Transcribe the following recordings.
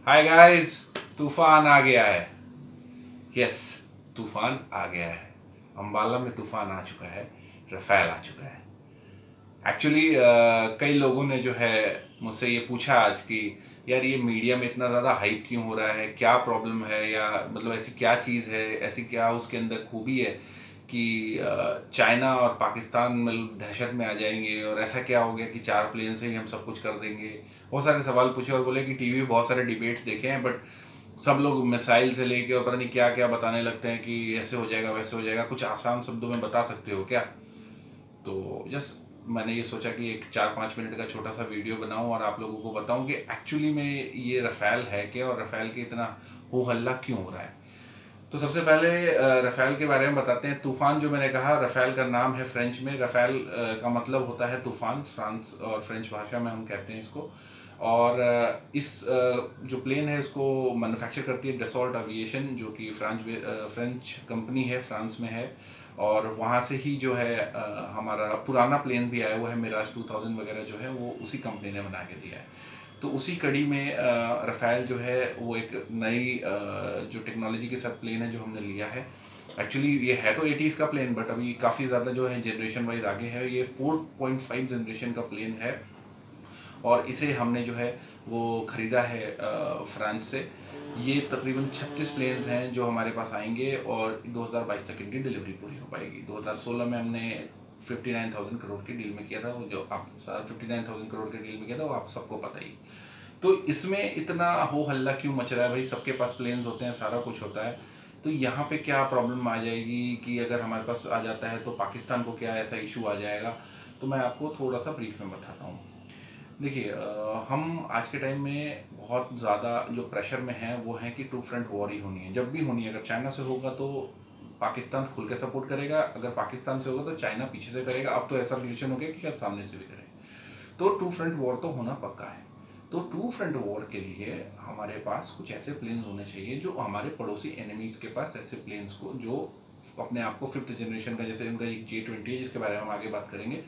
Hi guys, तूफान आ गया है। यस, तूफान आ गया है। अंबाला में तूफान आ चुका है, रफेल आ चुका है। एक्चुअली कई लोगों ने जो है मुझसे ये पूछा आज कि यार ये मीडिया में इतना ज़्यादा हाइप क्यों हो रहा है, क्या प्रॉब्लम है, या मतलब ऐसी क्या चीज़ है, ऐसी क्या उसके अंदर खूबी है कि चाइना और पाकिस्तान मतलब दहशत में आ जाएंगे, और ऐसा क्या हो गया कि 4 प्लेन से ही हम सब कुछ कर देंगे। बहुत सारे सवाल पूछे और बोले कि टीवी में बहुत सारे डिबेट्स देखे हैं, बट सब लोग मिसाइल से लेके और पता नहीं क्या क्या बताने लगते हैं कि ऐसे हो जाएगा वैसे हो जाएगा। कुछ आसान शब्दों में बता सकते हो क्या? तो जस्ट मैंने ये सोचा कि एक 4-5 मिनट का छोटा सा वीडियो बनाऊं और आप लोगों को बताऊं कि एक्चुअली में ये रफेल है क्या, और रफेल के इतना हो हल्ला क्यों हो रहा है। तो सबसे पहले रफेल के बारे में बताते हैं। तूफान जो मैंने कहा, रफेल का नाम है फ्रेंच में। रफेल का मतलब होता है तूफान, फ्रांस और फ्रेंच भाषा में हम कहते हैं इसको। और इस जो प्लेन है इसको मैन्युफैक्चर करती है डसॉल्ट एविएशन, जो कि फ्रेंच कंपनी है, फ्रांस में है। और वहाँ से ही जो है हमारा पुराना प्लेन भी आया हुआ है, मिराज 2000 वगैरह जो है वो उसी कंपनी ने बना के दिया है। तो उसी कड़ी में रफेल जो है वो एक नई जो टेक्नोलॉजी के साथ प्लेन है जो हमने लिया है। एक्चुअली ये है तो 80s का प्लेन, बट अभी काफ़ी ज़्यादा जो है जनरेशन वाइज आगे है। ये 4.5 जनरेशन का प्लेन है, और इसे हमने जो है वो ख़रीदा है फ्रांस से। ये तकरीबन 36 प्लेन्स हैं जो हमारे पास आएंगे, और 2022 तक इनकी डिलीवरी पूरी हो पाएगी। 2016 में हमने 59,000 करोड़ की डील में किया था, वो जो आप 59,000 करोड़ के डील में किया था वो आप सबको पता ही। तो इसमें इतना हो हल्ला क्यों मच रहा है भाई? सबके पास प्लेन्स होते हैं, सारा कुछ होता है, तो यहाँ पे क्या प्रॉब्लम आ जाएगी कि अगर हमारे पास आ जाता है तो पाकिस्तान को क्या ऐसा इशू आ जाएगा? तो मैं आपको थोड़ा सा ब्रीफ में बताता हूँ। देखिए, हम आज के टाइम में बहुत ज़्यादा जो प्रेशर में हैं वो है कि टू फ्रंट वॉर ही होनी है। जब भी होनी है, अगर चाइना से होगा तो पाकिस्तान खुल के सपोर्ट करेगा, अगर पाकिस्तान से होगा तो चाइना पीछे से करेगा। अब तो ऐसा रिलेशन हो गया कि अब सामने से भी करेगा। तो टू फ्रंट वॉर तो होना पक्का है। तो टू फ्रंट वॉर के लिए हमारे पास कुछ ऐसे प्लेन्स होने चाहिए जो हमारे पड़ोसी एनिमीज के पास ऐसे प्लेन्स को जो अपने आप को 5th जनरेशन का, जैसे उनका एक J-20 है जिसके बारे में हम आगे बात करेंगे,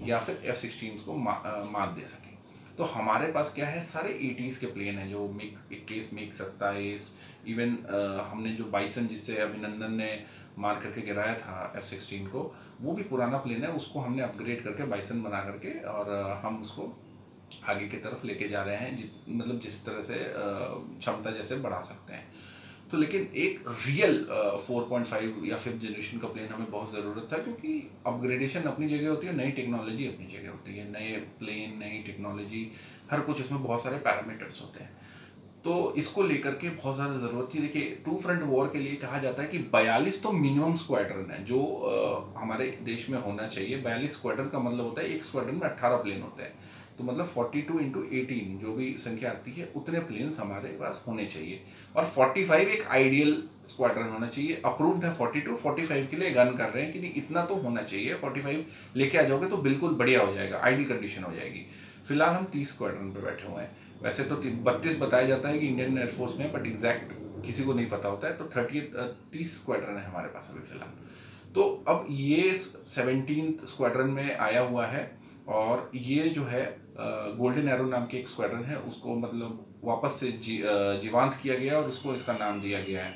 या फिर F-16 को मात दे सके। तो हमारे पास क्या है, सारे 80s के प्लेन हैं जो मिग 21, मिग 27, इवन हमने जो बाइसन जिससे अभिनंदन ने मार करके गिराया था F-16 को, वो भी पुराना प्लेन है। उसको हमने अपग्रेड करके बाइसन बना करके और हम उसको आगे की तरफ लेके जा रहे हैं, मतलब जिस तरह से क्षमता जैसे बढ़ा सकते हैं। तो लेकिन एक रियल 4.5 या 5th जनरेशन का प्लेन हमें बहुत ज़रूरत था, क्योंकि अपग्रेडेशन अपनी जगह होती है, नई टेक्नोलॉजी अपनी जगह होती है। नए प्लेन, नई टेक्नोलॉजी, हर कुछ इसमें बहुत सारे पैरामीटर्स होते हैं। तो इसको लेकर के बहुत ज़्यादा ज़रूरत थी। देखिए, टू फ्रंट वॉर के लिए कहा जाता है कि 42 तो मिनिमम स्क्वाड्रन है जो हमारे देश में होना चाहिए। 42 स्क्वाड्रन का मतलब होता है एक स्क्वाड्रन में 18 प्लेन होते हैं। तो मतलब 42 इंटू 18 जो भी संख्या आती है उतने प्लेन्स हमारे पास होने चाहिए। और 45 एक आइडियल स्क्वाड्रन होना चाहिए। अप्रूव्ड है 42, 45 के लिए गन कर रहे हैं कि नहीं, इतना तो होना चाहिए। 45 लेके आ जाओगे तो बिल्कुल बढ़िया हो जाएगा, आइडियल कंडीशन हो जाएगी। फिलहाल हम 30 स्क्वाड्रन पे बैठे हुए हैं। वैसे तो 32 बताया जाता है कि इंडियन एयरफोर्स में, बट एग्जैक्ट किसी को नहीं पता होता है। तो 30 स्क्वाड्रन है हमारे पास अभी फिलहाल। तो अब ये 17th स्क्वाड्रन में आया हुआ है, और ये जो है गोल्डन एरो नाम के एक स्क्वाड्रन है, उसको मतलब वापस से जीवांत किया गया और उसको इसका नाम दिया गया है।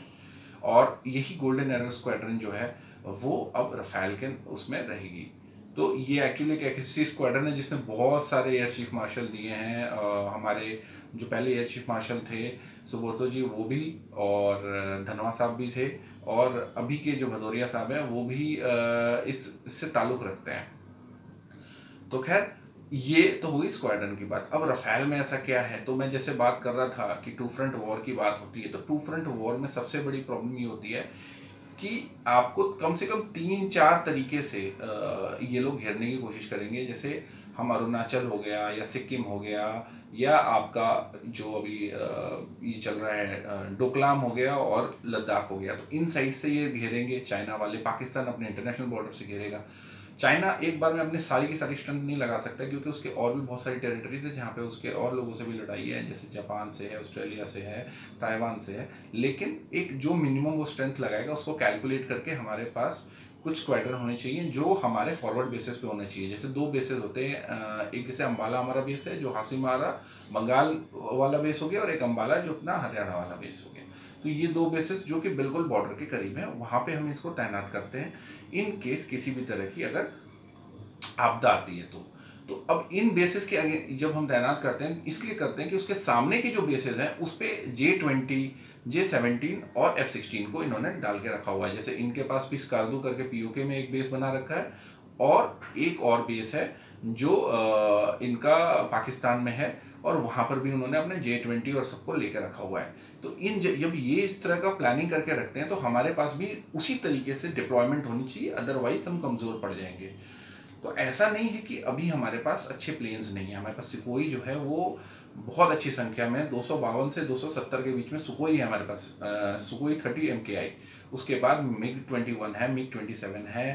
और यही गोल्डन एरो स्क्वाड्रन जो है वो अब रफेल के उसमें रहेगी। तो ये एक्चुअली एक ऐसी स्क्वाड्रन है जिसने बहुत सारे एयर चीफ मार्शल दिए हैं। हमारे जो पहले एयर चीफ मार्शल थे सुब्रतो जी, वो भी, और धनवा साहब भी थे, और अभी के जो भदौरिया साहब हैं वो भी इससे ताल्लुक़ रखते हैं। तो खैर, ये तो हुई स्क्वाड्रन की बात। अब रफेल में ऐसा क्या है? तो मैं जैसे बात कर रहा था कि टू फ्रंट वॉर की बात होती है, तो टू फ्रंट वॉर में सबसे बड़ी प्रॉब्लम ये होती है कि आपको कम से कम 3-4 तरीके से ये लोग घेरने की कोशिश करेंगे। जैसे हम अरुणाचल हो गया, या सिक्किम हो गया, या आपका जो अभी ये चल रहा है डोकलाम हो गया, और लद्दाख हो गया। तो इन साइड से ये घेरेंगे चाइना वाले। पाकिस्तान अपने इंटरनेशनल बॉर्डर से घेरेगा। चाइना एक बार में अपने सारी की सारी स्ट्रेंथ नहीं लगा सकता, क्योंकि उसके और भी बहुत सारी टेरिटरीज है जहाँ पे उसके और लोगों से भी लड़ाई है, जैसे जापान से है, ऑस्ट्रेलिया से है, ताइवान से है। लेकिन एक जो मिनिमम वो स्ट्रेंथ लगाएगा उसको कैलकुलेट करके हमारे पास कुछ स्क्वाड्रन होने चाहिए जो हमारे फॉरवर्ड बेसिस पे होने चाहिए। जैसे 2 बेसेस होते हैं, एक जैसे अम्बाला हमारा बेस है जो हासीमारा बंगाल वाला बेस हो गया, और एक अम्बाला जो अपना हरियाणा वाला बेस हो गया। तो ये 2 बेसिस जो कि बिल्कुल बॉर्डर के करीब है, वहाँ पे हम इसको तैनात करते हैं इन केस किसी भी तरह की अगर आपदा आती है तो अब इन बेसिस के आगे जब हम तैनात करते हैं इसलिए करते हैं कि उसके सामने की जो बेसिस हैं उस पे J-20, J-17 और F-16 को इन्होंने डाल के रखा हुआ है। जैसे इनके पास भी स्कार्दू करके पीओके में एक बेस बना रखा है, और एक और बेस है जो इनका पाकिस्तान में है, और वहाँ पर भी उन्होंने अपने J-20 और सबको लेकर रखा हुआ है। तो जब ये इस तरह का प्लानिंग करके रखते हैं तो हमारे पास भी उसी तरीके से डिप्लॉयमेंट होनी चाहिए, अदरवाइज हम कमज़ोर पड़ जाएंगे। तो ऐसा नहीं है कि अभी हमारे पास अच्छे प्लेन्स नहीं है, हमारे पास सुकोई जो है वो बहुत अच्छी संख्या में 252 से 270 के बीच में सुकोई है हमारे पास, सुकोई 30 MKI, उसके बाद MiG-21 है, MiG-27 है,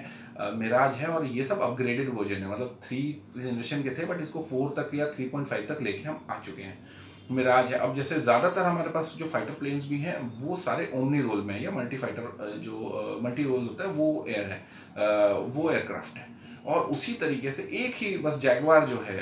मिराज है, और ये सब अपग्रेडेड वर्जन है, मतलब 3 जनरेशन के थे बट इसको 4 तक या 3.5 तक लेके हम आ चुके हैं। मिराज है। अब जैसे ज़्यादातर हमारे पास जो फाइटर प्लेन्स भी हैं वो सारे ओमनी रोल में है, या मल्टी फाइटर जो मल्टी रोल होता है वो एयर है, वो एयरक्राफ्ट है। और उसी तरीके से एक ही बस जैगवार जो है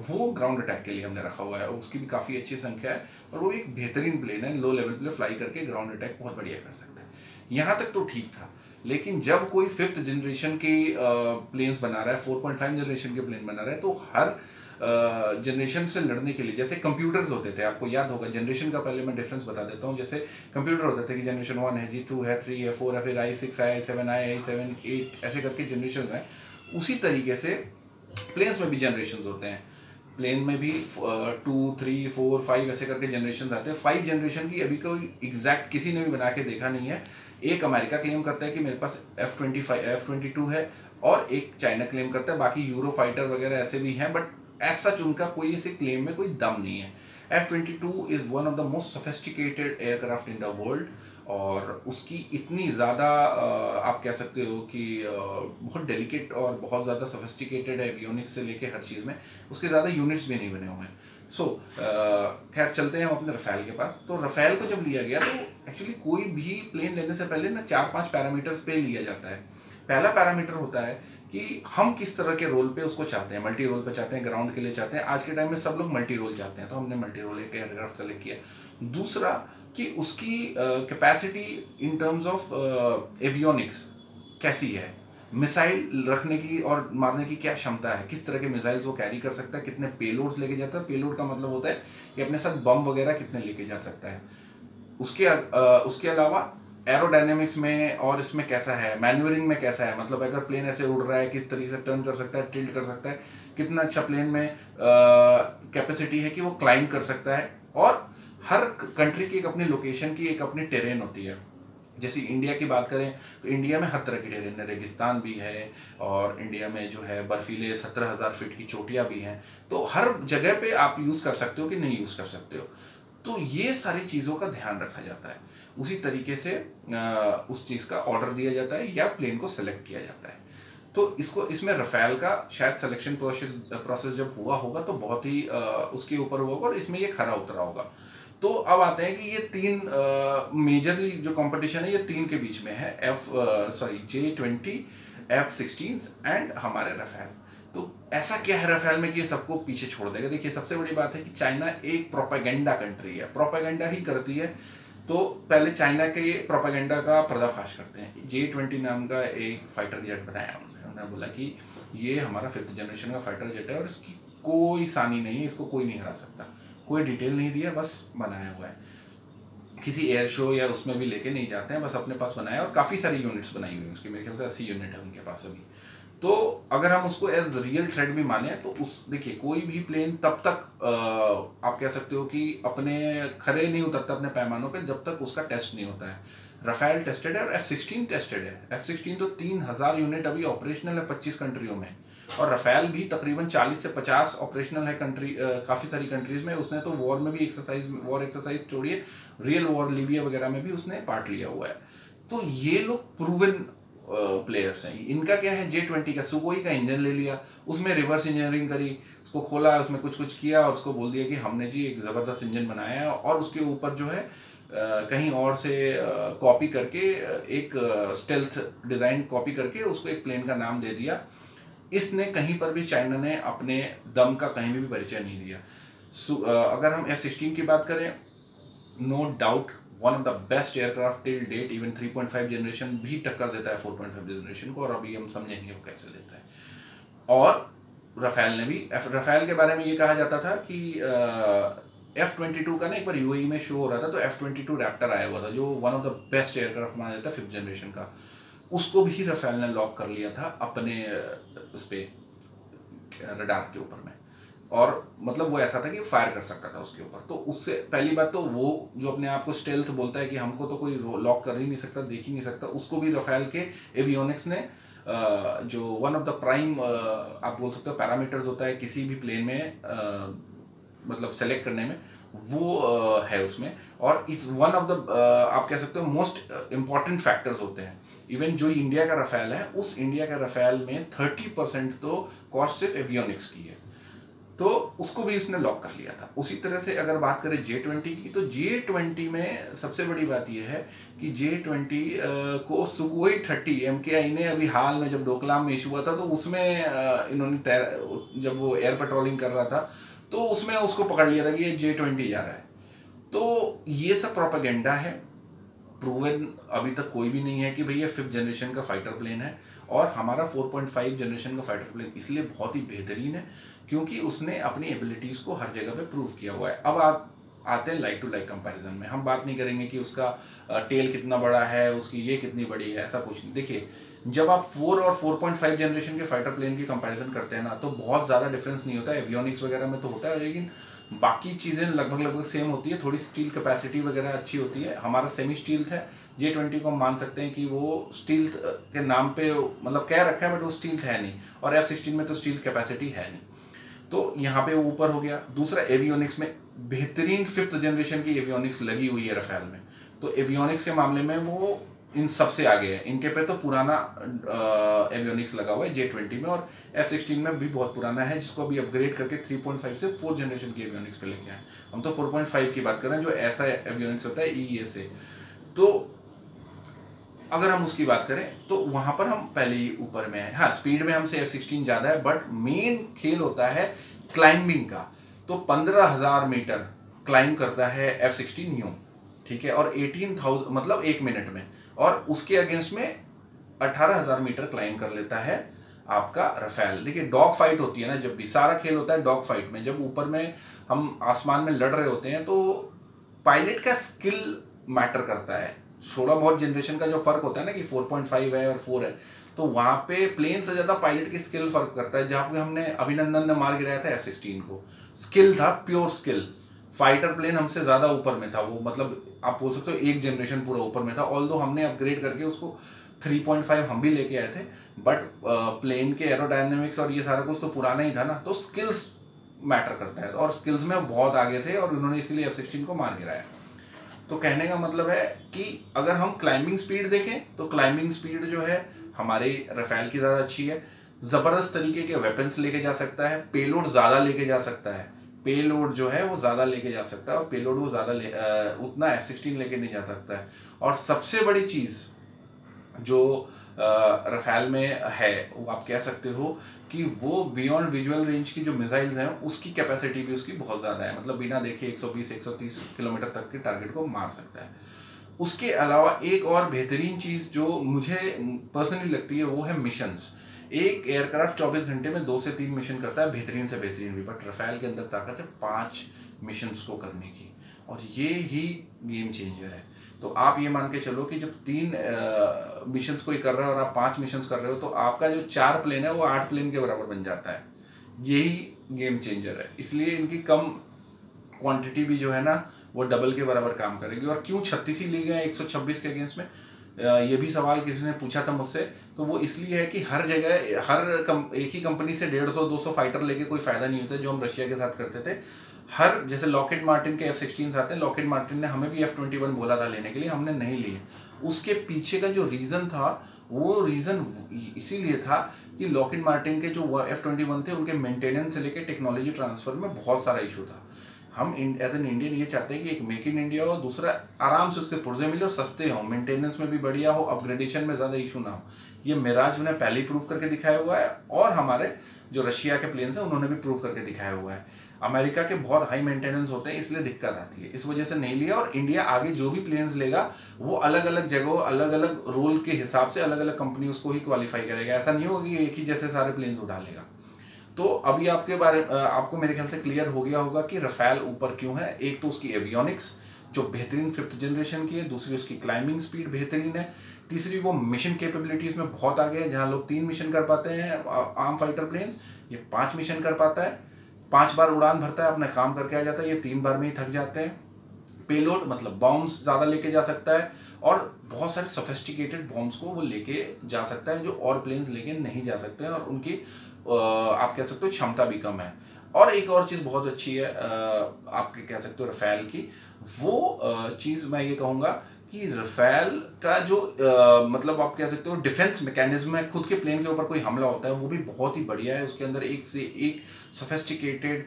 वो ग्राउंड अटैक के लिए हमने रखा हुआ है, उसकी भी काफ़ी अच्छी संख्या है, और वो एक बेहतरीन प्लेन है, लो लेवल पे फ्लाई करके ग्राउंड अटैक बहुत बढ़िया कर सकता है। यहाँ तक तो ठीक था, लेकिन जब कोई 5th जनरेशन के प्लेन्स बना रहा है, 4.5 जनरेशन के प्लेन बना रहा है, तो हर जनरेशन से लड़ने के लिए, जैसे कंप्यूटर्स होते थे, आपको याद होगा जनरेशन का पहले मैं डिफरेंस बता देता हूँ। जैसे कंप्यूटर होते थे कि जनरेशन 1 है जी, 2 है, 3 है, 4 है, फिर i6 है, i7 है, i7, 8 ऐसे करके जनरेशन हैं। उसी तरीके से प्लेन्स में भी जनरेशन होते हैं, प्लेन में भी 2, 3, 4, 5 ऐसे करके जनरेशन आते हैं। 5 जनरेशन की अभी कोई एग्जैक्ट किसी ने भी बना के देखा नहीं है। एक अमेरिका क्लेम करता है कि मेरे पास F-22 है, और एक चाइना क्लेम करता है, बाकी यूरो फाइटर वगैरह ऐसे भी हैं, बट ऐसा उनका कोई ऐसे क्लेम में कोई दम नहीं है। F-22 is one of the most sophisticated aircraft in the world, और उसकी इतनी ज़्यादा आप कह सकते हो कि बहुत डेलिकेट और बहुत ज़्यादा सोफिस्टिकेटेड है, एवियोनिक्स से लेके हर चीज़ में, उसके ज़्यादा यूनिट्स भी नहीं बने हुए हैं। सो खैर चलते हैं हम अपने रफेल के पास। तो रफेल को जब लिया गया तो एक्चुअली कोई भी प्लेन लेने से पहले ना 4-5 पैरामीटर्स पे लिया जाता है। पहला पैरामीटर होता है कि हम किस तरह के रोल पे उसको चाहते हैं, मल्टी रोल पे चाहते हैं, ग्राउंड के लिए चाहते हैं। आज के टाइम में सब लोग मल्टी रोल चाहते हैं, तो हमने मल्टी रोल एक एयरक्राफ्ट सेलेक्ट किया। दूसरा कि उसकी capacity in terms of avionics कैसी है, मिसाइल रखने की और मारने की क्या क्षमता है, किस तरह के मिसाइल्स वो कैरी कर सकता है, कितने पेलोड्स लेके जाता है। पेलोड का मतलब होता है कि अपने साथ बम वगैरह कितने लेके जा सकता है। उसके अलावा एरोडायनेमिक्स में और इसमें कैसा है, मैन्यूवरिंग में कैसा है, मतलब अगर प्लेन ऐसे उड़ रहा है किस तरीके से टर्न कर सकता है, टिल्ट कर सकता है, कितना अच्छा प्लेन में कैपेसिटी है कि वो क्लाइंब कर सकता है। और हर कंट्री की एक अपनी लोकेशन की एक अपनी टेरेन होती है। जैसे इंडिया की बात करें तो इंडिया में हर तरह की टेरेन है, रेगिस्तान भी है, और इंडिया में जो है बर्फीले 17,000 फीट की चोटियाँ भी हैं। तो हर जगह पे आप यूज़ कर सकते हो कि नहीं यूज़ कर सकते हो, तो ये सारी चीज़ों का ध्यान रखा जाता है। उसी तरीके से उस चीज़ का ऑर्डर दिया जाता है या प्लेन को सेलेक्ट किया जाता है। तो इसमें रफेल का शायद सिलेक्शन प्रोसेस जब हुआ होगा तो बहुत ही उसके ऊपर हुआ होगा, और इसमें ये खरा उतरा होगा। तो अब आते हैं कि ये 3 मेजरली जो कंपटीशन है ये 3 के बीच में है, J-20, F-16 एंड हमारे रफेल। तो ऐसा क्या है रफेल में कि ये सबको पीछे छोड़ देगा? देखिए, सबसे बड़ी बात है कि चाइना एक प्रोपेगेंडा कंट्री है, प्रोपेगेंडा ही करती है। तो पहले चाइना के प्रोपेगेंडा का पर्दाफाश करते हैं। J-20 नाम का एक फाइटर जेट बनाया उन्होंने बोला कि ये हमारा 5th जनरेशन का फाइटर जेट है और इसकी कोई सानी नहीं है, इसको कोई नहीं हरा सकता। कोई डिटेल नहीं दिया, बस बनाया हुआ है। किसी एयर शो या उसमें भी लेके नहीं जाते हैं, बस अपने पास बनाया, और काफ़ी सारी यूनिट्स बनाई हुई है उसकी, मेरे ख्याल से 80 यूनिट है उनके पास अभी। तो अगर हम उसको एज रियल थ्रेट भी माने तो देखिए, कोई भी प्लेन तब तक आप कह सकते हो कि अपने खरे नहीं उतरता अपने पैमानों पे जब तक उसका टेस्ट नहीं होता है। रफेल टेस्टेड है और F-16 टेस्टेड है। F-16 तो 3,000 यूनिट अभी ऑपरेशनल है 25 कंट्रियों में, और रफेल भी तकरीबन 40 से 50 ऑपरेशनल है काफ़ी सारी कंट्रीज़ में। उसने तो वॉर में भी वॉर एक्सरसाइज छोड़िए, रियल वॉर लीबिया वगैरह में भी उसने पार्ट लिया हुआ है। तो ये लोग प्रूवन प्लेयर्स हैं। इनका क्या है, J-20 का सुकोई का इंजन ले लिया, उसमें रिवर्स इंजीनियरिंग करी, उसको खोला, उसमें कुछ किया और उसको बोल दिया कि हमने जी एक ज़बरदस्त इंजन बनाया है, और उसके ऊपर जो है कहीं और से कॉपी करके एक स्टेल्थ डिज़ाइन कॉपी करके उसको एक प्लेन का नाम दे दिया। इसने कहीं पर भी चाइना ने अपने दम का कहीं भी परिचय नहीं दिया। अगर हम F-16 की बात करें, no doubt one of the best aircraft till date, even 3.5 generation भी टक्कर देता है 4.5 जनरेशन को, और अभी हम समझेंगे वो कैसे देता है। और राफेल ने भी, राफेल के बारे में ये कहा जाता था कि F-22 का ना एक बार UAE में शो हो रहा था, तो F-22 रैप्टर आया हुआ था जो one of the best aircraft माना जाता है 5th जनरेशन का, उसको भी राफेल ने लॉक कर लिया था अपने उस पे रडार के ऊपर में, और मतलब वो ऐसा था कि फायर कर सकता था उसके ऊपर। तो उससे पहली बात तो वो जो अपने आप को स्टेल्थ बोलता है कि हमको तो कोई लॉक कर ही नहीं सकता, देख ही नहीं सकता, उसको भी राफेल के एवियोनिक्स ने जो वन ऑफ द प्राइम आप बोल सकते हो पैरामीटर्स होता है किसी भी प्लेन में मतलब सेलेक्ट करने में, वो है उसमें। और इस वन ऑफ द आप कह सकते हो मोस्ट इम्पॉर्टेंट फैक्टर्स होते हैं। इवन जो इंडिया का राफेल है, उस इंडिया का राफेल में 30% तो कॉस्ट सिर्फ एवियोनिक्स की है, तो उसको भी इसने लॉक कर लिया था। उसी तरह से अगर बात करें J-20 की, तो J-20 में सबसे बड़ी बात यह है कि J-20 को सुखोई 30 MKI ने अभी हाल में जब डोकलाम में इशू हुआ था, तो उसमें इन्होंने जब वो एयर पेट्रोलिंग कर रहा था तो उसमें उसको पकड़ लिया था कि ये J-20 जा रहा है। तो ये सब प्रोपेगेंडा है, प्रूवन अभी तक कोई भी नहीं है कि भैया 5th जनरेशन का फाइटर प्लेन है। और हमारा 4.5 जनरेशन का फाइटर प्लेन इसलिए बहुत ही बेहतरीन है क्योंकि उसने अपनी एबिलिटीज़ को हर जगह पे प्रूव किया हुआ है। अब आप आते हैं लाइक टू लाइक कंपैरिजन में, हम बात नहीं करेंगे कि उसका टेल कितना बड़ा है, उसकी ये कितनी बड़ी है, ऐसा कुछ नहीं। देखिए, जब आप 4 और 4.5 जनरेशन के फाइटर प्लेन की कंपैरिजन करते हैं ना, तो बहुत ज़्यादा डिफरेंस नहीं होता है। एवियोनिक्स वगैरह में तो होता है, लेकिन बाकी चीज़ें लगभग सेम होती है। थोड़ी स्टील कैपेसिटी वगैरह अच्छी होती है। हमारा सेमी स्टील है, J-20 को हम मान सकते हैं कि वो स्टील के नाम पे मतलब कह रखा है, बट वो स्टील है नहीं। और F-16 में तो स्टील कैपेसिटी है नहीं, तो यहाँ पे वो ऊपर हो गया। दूसरा, एवियोनिक्स में बेहतरीन 5th जनरेशन की एवियोनिक्स लगी हुई है राफेल में, तो एवियोनिक्स के मामले में वो इन सबसे आगे है। इनके पे तो पुराना एवियोनिक्स लगा हुआ है J-20 में, और F-16 में भी बहुत पुराना है, जिसको अभी अपग्रेड करके 3.5 से 4th जनरेशन की एवियोनिक्स पे लेके आए। हम तो 4.5 की बात कर रहे हैं, जो ऐसा एवियोनिक्स होता है EEA से। तो अगर हम उसकी बात करें तो वहां पर हम पहले ही ऊपर में है। हाँ, स्पीड में हमसे F-16 ज्यादा है, बट मेन खेल होता है क्लाइंबिंग का। तो 15,000 मीटर क्लाइंब करता है F-16 न्यू, ठीक है, और 18,000 मतलब 1 मिनट में, और उसके अगेंस्ट में 18,000 मीटर क्लाइंब कर लेता है आपका राफेल। देखिए, डॉग फाइट होती है ना, जब भी सारा खेल होता है डॉग फाइट में, जब ऊपर में हम आसमान में लड़ रहे होते हैं तो पायलट का स्किल मैटर करता है। थोड़ा बहुत जनरेशन का जो फर्क होता है ना कि 4.5 है और 4 है, तो वहां पे प्लेन से ज्यादा पायलट की स्किल फर्क करता है। जहां पे हमने अभिनंदन ने मार गिराया था F-16 को, स्किल था, प्योर स्किल। फाइटर प्लेन हमसे ज्यादा ऊपर में था, वो मतलब आप बोल सकते हो 1 जनरेशन पूरा ऊपर में था। ऑल्दो हमने अपग्रेड करके उसको 3.5 हम भी लेके आए थे, बट प्लेन के एरोडायनेमिक्स और ये सारा कुछ तो पुराना ही था ना, तो स्किल्स मैटर करता है, और स्किल्स में बहुत आगे थे, और उन्होंने इसीलिए F-16 को मार गिराया। तो कहने का मतलब है कि अगर हम क्लाइंबिंग स्पीड देखें तो क्लाइंबिंग स्पीड जो है हमारे राफेल की ज़्यादा अच्छी है। ज़बरदस्त तरीके के वेपन्स लेके जा सकता है, पेलोड ज़्यादा लेके जा सकता है, पेलोड जो है वो ज़्यादा लेके जा सकता है, और पेलोड वो ज़्यादा उतना F-16 लेके नहीं जा सकता है। और सबसे बड़ी चीज़ जो राफेल में है, वो आप कह सकते हो कि वो बियॉन्ड विजुअल रेंज की जो मिसाइल्स हैं उसकी कैपेसिटी भी उसकी बहुत ज़्यादा है, मतलब बिना देखे 120-130 किलोमीटर तक के टारगेट को मार सकता है। उसके अलावा एक और बेहतरीन चीज़ जो मुझे पर्सनली लगती है वो है मिशंस। एक एयरक्राफ्ट 24 घंटे में 2 से 3 मिशन करता है, बेहतरीन से बेहतरीन भी, बट राफेल के अंदर ताकत है 5 मिशंस को करने की, और ये ही गेम चेंजर है। तो आप ये मान के चलो कि जब 3 मिशंस कोई कर रहा है और आप 5 मिशंस कर रहे हो, तो आपका जो 4 प्लेन है वो 8 प्लेन के बराबर बन जाता है। यही गेम चेंजर है, इसलिए इनकी कम क्वांटिटी भी जो है ना वो डबल के बराबर काम करेगी। और क्यों 36 ही ली गए 126 के अगेंस्ट में, ये भी सवाल किसी ने पूछा था मुझसे। तो वो इसलिए है कि हर जगह एक ही कंपनी से 150-200 फाइटर लेके कोई फायदा नहीं होता, जो हम रशिया के साथ करते थे। हर जैसे लॉकहीड मार्टिन के F-16 आते हैं, लॉकहीड मार्टिन ने हमें भी F-21 बोला था लेने के लिए, हमने नहीं लिए। उसके पीछे का जो रीज़न था, वो रीज़न इसीलिए था कि लॉकहीड मार्टिन के जो F-21 थे उनके मेंटेनेंस से लेकर टेक्नोलॉजी ट्रांसफर में बहुत सारा इशू था। हम एज एन इंडियन ये चाहते हैं कि एक मेक इन इंडिया हो, दूसरा आराम से उसके पुर्जे मिले और सस्ते हो, मेंटेनेंस में भी बढ़िया हो, अपग्रेडेशन में ज़्यादा इशू ना हो। ये मिराज ने पहले ही प्रूव करके दिखाया हुआ है, और हमारे जो रशिया के प्लेन्स हैं उन्होंने भी प्रूव करके दिखाया हुआ है। अमेरिका के बहुत हाई मेंटेनेंस होते हैं, इसलिए दिक्कत आती है, इस वजह से नहीं लिया। और इंडिया आगे जो भी प्लेन्स लेगा वो अलग अलग जगहों, अलग अलग रोल के हिसाब से अलग अलग कंपनी उसको ही क्वालिफाई करेगा। ऐसा नहीं होगा कि एक ही जैसे सारे प्लेन्स उड़ा लेगा। तो अभी आपको मेरे ख्याल से क्लियर हो गया होगा कि रफेल ऊपर क्यों है। एक तो उसकी एवियोनिक्स जो बेहतरीन 5th जनरेशन की है, दूसरी उसकी क्लाइंबिंग स्पीड बेहतरीन है, तीसरी वो मिशन कैपेबिलिटीज में बहुत आगे है। जहां लोग 3 मिशन कर पाते हैं आर्म फाइटर प्लेन्स, ये 5 मिशन कर पाता है, 5 बार उड़ान भरता है, अपना काम करके आ जाता है, ये 3 बार में ही थक जाते हैं। पेलोड मतलब बॉम्ब्स ज़्यादा लेके जा सकता है, और बहुत सारे सोफिस्टिकेटेड बॉम्ब्स को वो लेके जा सकता है जो और प्लेन्स लेके नहीं जा सकते हैं, और उनकी आप कह सकते हो क्षमता भी कम है। और एक और चीज़ बहुत अच्छी है आप कह सकते हो रफेल की, वो चीज़ मैं ये कहूँगा कि रफेल का जो मतलब आप कह सकते हो डिफेंस मैकेनिज्म है, खुद के प्लेन के ऊपर कोई हमला होता है वो भी बहुत ही बढ़िया है। उसके अंदर एक से एक सोफिस्टिकेटेड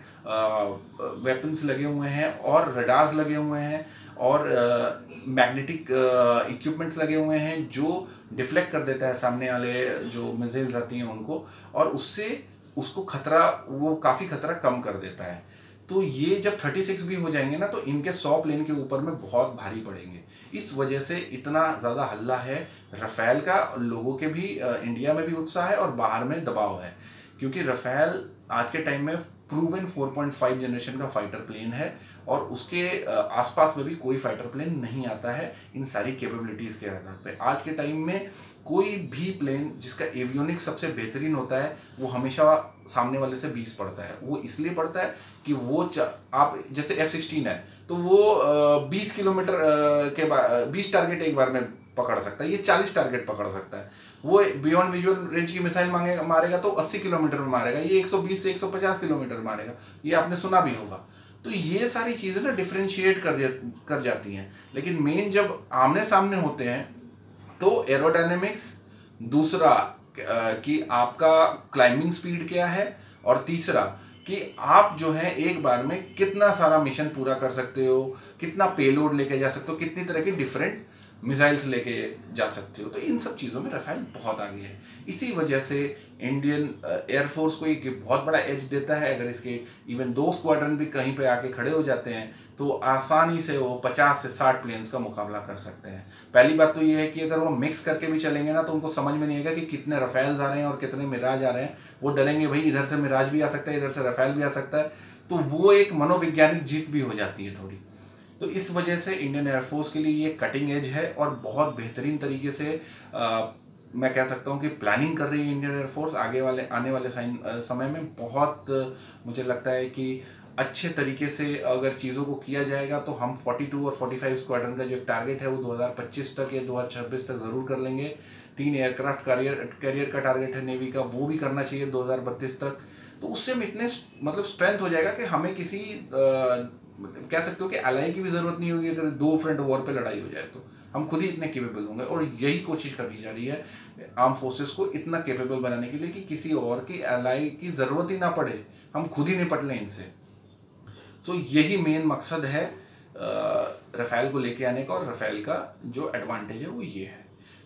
वेपन्स लगे हुए हैं, और रडार्स लगे हुए हैं, और मैग्नेटिक इक्विपमेंट्स लगे हुए हैं जो डिफ्लेक्ट कर देता है सामने वाले जो मिसाइल्स आती हैं उनको, और उससे उसको खतरा, वो काफ़ी खतरा कम कर देता है। तो ये जब 36 भी हो जाएंगे ना, तो इनके 100 प्लेन के ऊपर में बहुत भारी पड़ेंगे। इस वजह से इतना ज़्यादा हल्ला है रफेल का, लोगों के भी इंडिया में भी उत्साह है और बाहर में दबाव है, क्योंकि रफेल आज के टाइम में प्रूवन 4.5 जनरेशन का फाइटर प्लेन है, और उसके आसपास में भी कोई फाइटर प्लेन नहीं आता है इन सारी कैपेबिलिटीज़ के आधार पे। आज के टाइम में कोई भी प्लेन जिसका एवियोनिक्स सबसे बेहतरीन होता है वो हमेशा सामने वाले से 20 पड़ता है। वो इसलिए पड़ता है कि वो आप जैसे F-16 है तो वो 20 किलोमीटर के बाद 20 टारगेट एक बार में पकड़ सकता है, ये 40 टारगेट पकड़ सकता है। वो बियॉन्ड विजुअल रेंज की मिसाइल मारेगा तो 80 किलोमीटर में मारेगा, ये 120 से 150 किलोमीटर मारेगा, ये आपने सुना भी होगा। तो ये सारी चीज़ें ना डिफ्रेंशिएट कर जाती हैं, लेकिन मेन जब आमने सामने होते हैं तो एरोडायनेमिक्स, दूसरा कि आपका क्लाइंबिंग स्पीड क्या है, और तीसरा कि आप जो है एक बार में कितना सारा मिशन पूरा कर सकते हो, कितना पेलोड लेके जा सकते हो, कितनी तरह की डिफरेंट मिसाइल्स लेके जा सकते हो। तो इन सब चीज़ों में रफेल बहुत आगे है। इसी वजह से इंडियन एयरफोर्स को एक बहुत बड़ा एज देता है। अगर इसके इवन 2 स्क्वाड्रन भी कहीं पे आके खड़े हो जाते हैं तो आसानी से वो 50 से 60 प्लेन्स का मुकाबला कर सकते हैं। पहली बात तो ये है कि अगर वो मिक्स करके भी चलेंगे ना तो उनको समझ में नहीं आएगा कि कितने रफेल्स आ रहे हैं और कितने मिराज आ रहे हैं। वो डरेंगे, भाई इधर से मिराज भी आ सकता है, इधर से रफेल भी आ सकता है। तो वो एक मनोवैज्ञानिक जीत भी हो जाती है थोड़ी। तो इस वजह से इंडियन एयरफोर्स के लिए ये कटिंग एज है, और बहुत बेहतरीन तरीके से मैं कह सकता हूँ कि प्लानिंग कर रही है इंडियन एयरफोर्स। आने वाले समय में बहुत मुझे लगता है कि अच्छे तरीके से अगर चीज़ों को किया जाएगा तो हम 42 और 45 स्क्वाड्रन का जो एक टारगेट है वो 2025 तक या 2026 तक ज़रूर कर लेंगे। 3 एयरक्राफ्ट कैरियर का टारगेट है नेवी का, वो भी करना चाहिए 2032 तक। तो उससे हम इतने मतलब स्ट्रेंथ हो जाएगा कि हमें किसी कह सकते हो कि अलाई की भी जरूरत नहीं होगी। अगर 2 फ्रंट वॉर पे लड़ाई हो जाए तो हम खुद ही इतने केपेबल होंगे, और यही कोशिश करनी जा रही है आर्म फोर्सेस को इतना केपेबल बनाने के लिए कि किसी और की अलाई की ज़रूरत ही ना पड़े, हम खुद ही निपट लें इनसे। सो यही मेन मकसद है रफेल को लेके आने का, और रफेल का जो एडवांटेज है वो ये है।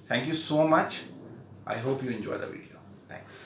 Thank you so much, I hope you enjoy the video, thanks.